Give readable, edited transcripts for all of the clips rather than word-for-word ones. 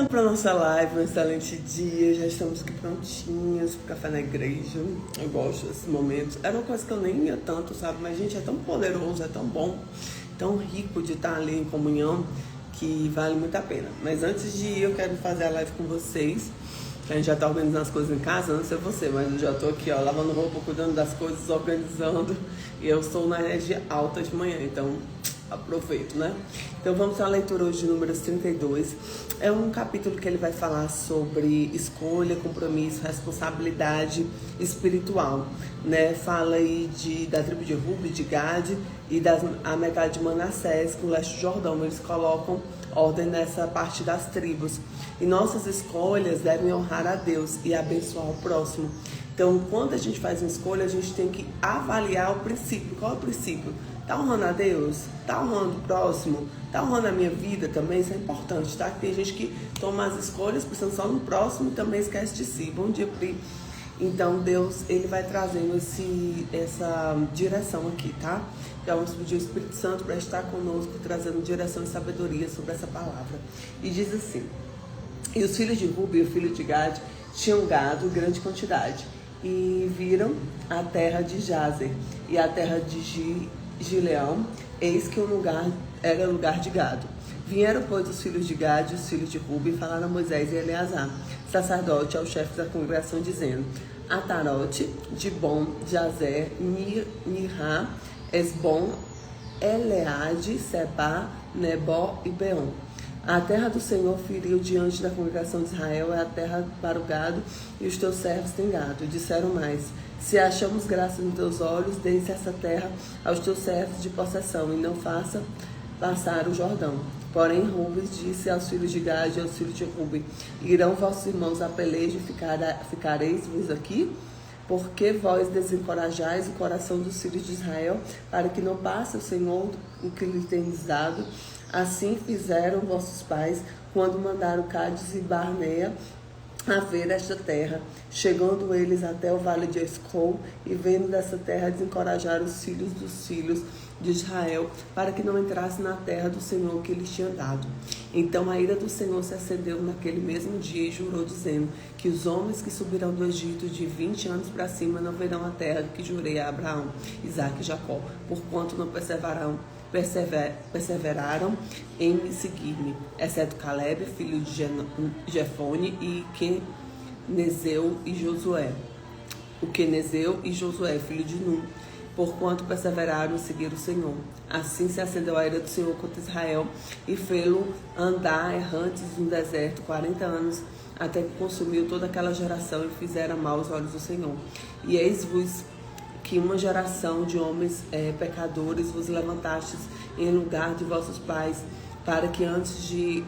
Vamos para nossa live, um excelente dia. Já estamos aqui prontinhos para café na igreja. Eu gosto desses momentos. Era uma coisa que eu nem ia tanto, sabe? Mas, gente, é tão poderoso, é tão bom, tão rico de estar ali em comunhão, que vale muito a pena. Mas antes de ir, eu quero fazer a live com vocês. A gente já tá organizando as coisas em casa, não sei você, mas eu já tô aqui, ó, lavando roupa, cuidando das coisas, organizando. E eu sou na energia alta de manhã, então aproveito, né? Então vamos à leitura hoje de Números 32. É um capítulo que ele vai falar sobre escolha, compromisso, responsabilidade espiritual, né? Fala aí da tribo de Ruben, de Gade e a metade de Manassés, com o leste do Jordão. Eles colocam ordem nessa parte das tribos. E nossas escolhas devem honrar a Deus e abençoar o próximo. Então, quando a gente faz uma escolha, a gente tem que avaliar o princípio. Qual é o princípio? Tá honrando a Deus? Tá honrando o próximo? Tá honrando a minha vida também? Isso é importante, tá? Tem gente que toma as escolhas pensando só no próximo e também esquece de si. Bom dia, Pri. Então, Deus, ele vai trazendo essa direção aqui, tá? Então, vamos pedir o Espírito Santo para estar conosco, trazendo direção e sabedoria sobre essa palavra. E diz assim: e os filhos de Ruben e o filho de Gade tinham gado em grande quantidade, e viram a terra de Jazer e a terra de Gileão, eis que o lugar era lugar de gado. Vieram, pois, os filhos de Gade e os filhos de Ruben e falaram a Moisés e Eleazar, sacerdote, aos chefes da congregação, dizendo: Atarote, Dibon, Jazer, Nirá, Esbom, Eleade, Sebá, Nebó e Beon. A terra do Senhor feriu diante da congregação de Israel, é a terra para o gado, e os teus servos têm gado. E disseram mais: se achamos graça nos teus olhos, dê-se essa terra aos teus servos de possessão, e não faça passar o Jordão. Porém, Ruben disse aos filhos de Gade e aos filhos de Ruben: irão vossos irmãos a pelejo e ficareis-vos aqui? Porque vós desencorajais o coração dos filhos de Israel, para que não passe o Senhor o que lhes tem dado. Assim fizeram vossos pais, quando mandaram Cádiz e Barnea a ver esta terra. Chegando eles até o vale de Escol, e vendo dessa terra, desencorajaram os filhos dos filhos de Israel, para que não entrassem na terra do Senhor que lhes tinha dado. Então a ira do Senhor se acendeu naquele mesmo dia, e jurou, dizendo: que os homens que subirão do Egito de 20 anos para cima não verão a terra que jurei a Abraão, Isaque e Jacó, porquanto não perseveraram em me seguir-me, exceto Caleb, filho de Jefone, e Quenezeu e Josué. O Quenezeu e Josué, filho de Nun, porquanto perseveraram em seguir o Senhor. Assim se acendeu a ira do Senhor contra Israel, e fê-lo andar errantes no deserto 40 anos, até que consumiu toda aquela geração, e fizeram mal aos olhos do Senhor. E eis-vos que uma geração de homens pecadores vos levantastes em lugar de vossos pais, para que antes de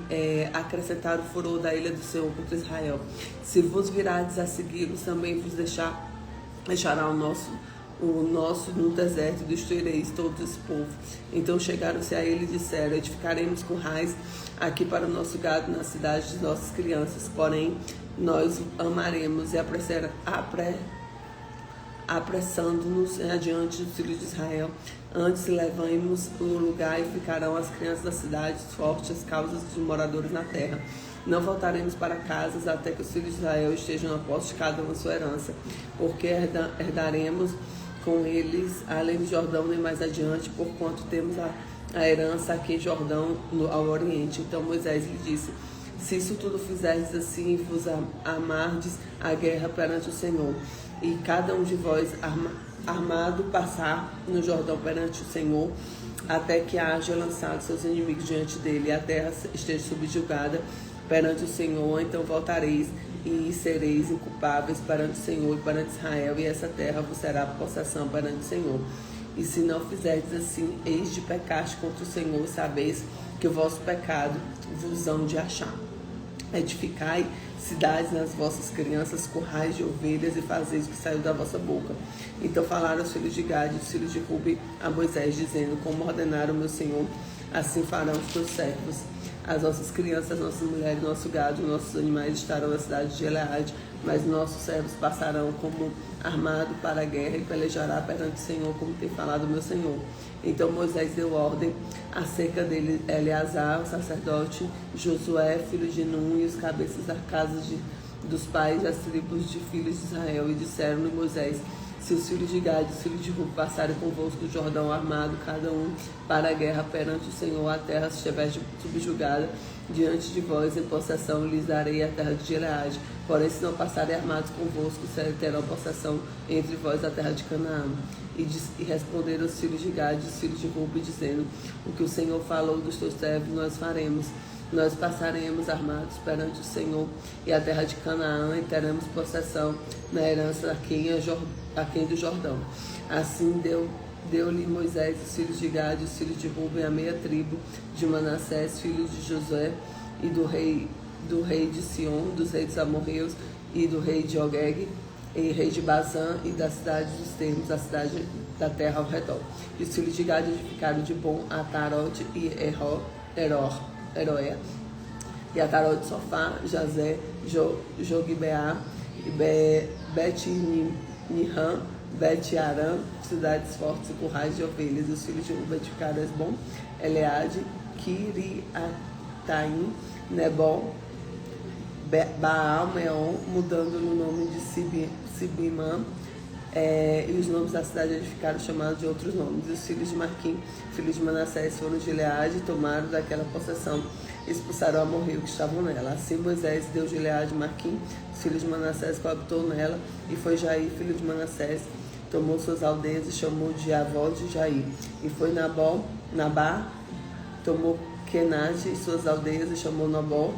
acrescentar o furor da ilha do Senhor contra Israel, se vos virardes a segui-los, também vos deixará o nosso no deserto, e destruireis todo esse povo. Então chegaram-se a ele e disseram: edificaremos currais aqui para o nosso gado na cidade de nossas crianças, porém nós amaremos e apressando-nos adiante dos filhos de Israel. Antes levemos o lugar, e ficarão as crianças das cidades fortes, as causas dos moradores na terra. Não voltaremos para casas até que os filhos de Israel estejam na posse de cada uma sua herança, porque herdaremos com eles além do Jordão, nem mais adiante, porquanto temos a herança aqui em Jordão, ao oriente. Então Moisés lhe disse: se isso tudo fizerdes assim, vos amardes a guerra perante o Senhor, e cada um de vós armado passar no Jordão perante o Senhor, até que haja lançado seus inimigos diante dele, e a terra esteja subjugada perante o Senhor, então voltareis e sereis inculpáveis perante o Senhor e perante Israel, e essa terra vos será possessão perante o Senhor. E se não fizerdes assim, eis de pecaste contra o Senhor, e sabeis que o vosso pecado vos hão de achar. Edificai cidades nas vossas crianças, currais de ovelhas, e fazeis o que saiu da vossa boca. Então falaram os filhos de Gade e os filhos de Ruben a Moisés, dizendo: como ordenaram meu senhor assim farão os teus servos. As nossas crianças, nossas mulheres, nosso gado, nossos animais estarão na cidade de Gileade, mas nossos servos passarão como armado para a guerra e pelejará perante o Senhor, como tem falado o meu Senhor. Então Moisés deu ordem acerca dele, Eleazar, o sacerdote, Josué, filho de Nun, e os cabeças das casas dos pais das tribos de filhos de Israel, e disseram-lhe Moisés: se os filhos de Gade e os filhos de Ruben passarem convosco o Jordão armado, cada um para a guerra perante o Senhor, a terra se estiver subjugada diante de vós em possessão, lhes darei a terra de Gileade. Porém, se não passarem armados convosco, terão possessão entre vós a terra de Canaã. E responderam os filhos de Gade e os filhos de Ruben, dizendo: o que o Senhor falou dos teus servos, nós faremos. Nós passaremos armados perante o Senhor e a terra de Canaã, e teremos possessão na herança aquém do Jordão. Assim deu-lhe Moisés os filhos de Gade, os filhos de Ruben, a meia tribo de Manassés, filhos de Josué, e do rei de Sion, dos reis dos amorreus, e do rei de Og, e rei de Bazã, e da cidade dos termos, a cidade da terra ao redor. E os filhos de Gade edificaram de Bom, Atarote e Eroé, e Atarot, Sofá, Jazé, Jogbeá, Bet-Niham, Bet-Aram, cidades fortes e currais de ovelhas. E os filhos de Ruben edificaram Esbom, Eleade, Kiriataim, Nebó, Baal, Meon, mudando no nome de Sibimã, e os nomes da cidade edificaram chamados de outros nomes. E os filhos de Marquim, filhos de Manassés, foram de Gileade e tomaram daquela possessão, expulsaram o amorreu que estavam nela. Assim Moisés deu Gileade e Marquim, os filhos de Manassés, coabitou nela, e foi Jair, filho de Manassés, tomou suas aldeias e chamou de avó de Jair. E foi Nabá, tomou Kenate e suas aldeias e chamou Nobó,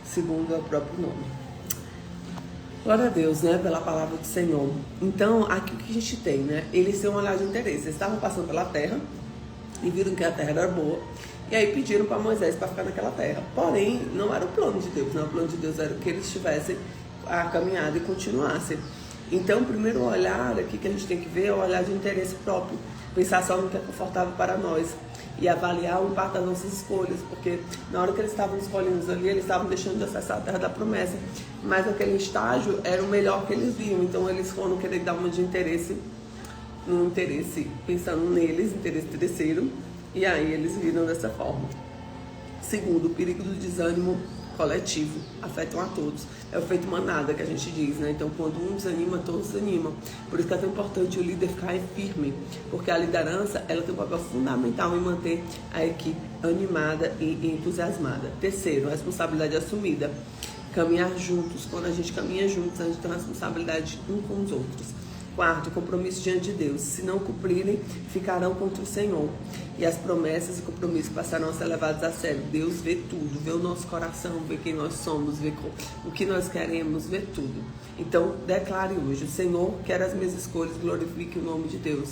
segundo o próprio nome. Glória a Deus, né, pela palavra do Senhor. Então, aqui o que a gente tem, né? Eles têm um olhar de interesse. Eles estavam passando pela terra e viram que a terra era boa. E aí pediram para Moisés para ficar naquela terra. Porém, não era o plano de Deus, né? O plano de Deus era que eles tivessem a caminhada e continuassem. Então, o primeiro olhar aqui que a gente tem que ver é o olhar de interesse próprio. Pensar só no que é confortável para nós. E avaliar o impacto das nossas escolhas, porque na hora que eles estavam escolhendo ali, eles estavam deixando de acessar a terra da promessa, mas aquele estágio era o melhor que eles viam, então eles foram querer dar uma de interesse, um interesse pensando neles, interesse terceiro, e aí eles viram dessa forma. Segundo, o perigo do desânimo coletivo, afetam a todos. É o efeito manada que a gente diz, né? Então, quando um desanima, todos desanimam. Por isso que é tão importante o líder ficar firme, porque a liderança, ela tem um papel fundamental em manter a equipe animada e entusiasmada. Terceiro, responsabilidade assumida. Caminhar juntos. Quando a gente caminha juntos, a gente tem responsabilidade um com os outros. Quarto, compromisso diante de Deus. Se não cumprirem, ficarão contra o Senhor. E as promessas e compromissos passarão a ser levados a sério. Deus vê tudo, vê o nosso coração, vê quem nós somos, vê o que nós queremos, vê tudo. Então, declare hoje: Senhor, quero as minhas escolhas, glorifique o nome de Deus.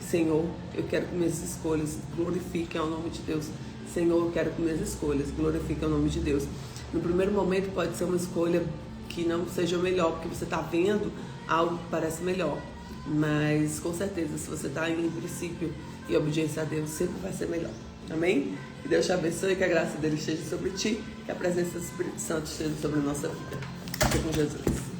Senhor, eu quero que minhas escolhas glorifiquem o nome de Deus. Senhor, eu quero que minhas escolhas glorifiquem o nome de Deus. No primeiro momento pode ser uma escolha que não seja melhor, porque você está vendo algo que parece melhor, mas com certeza, se você está em princípio e obediência a Deus, sempre vai ser melhor. Amém? Que Deus te abençoe, que a graça dele esteja sobre ti, que a presença do Espírito Santo esteja sobre a nossa vida. Fique com Jesus.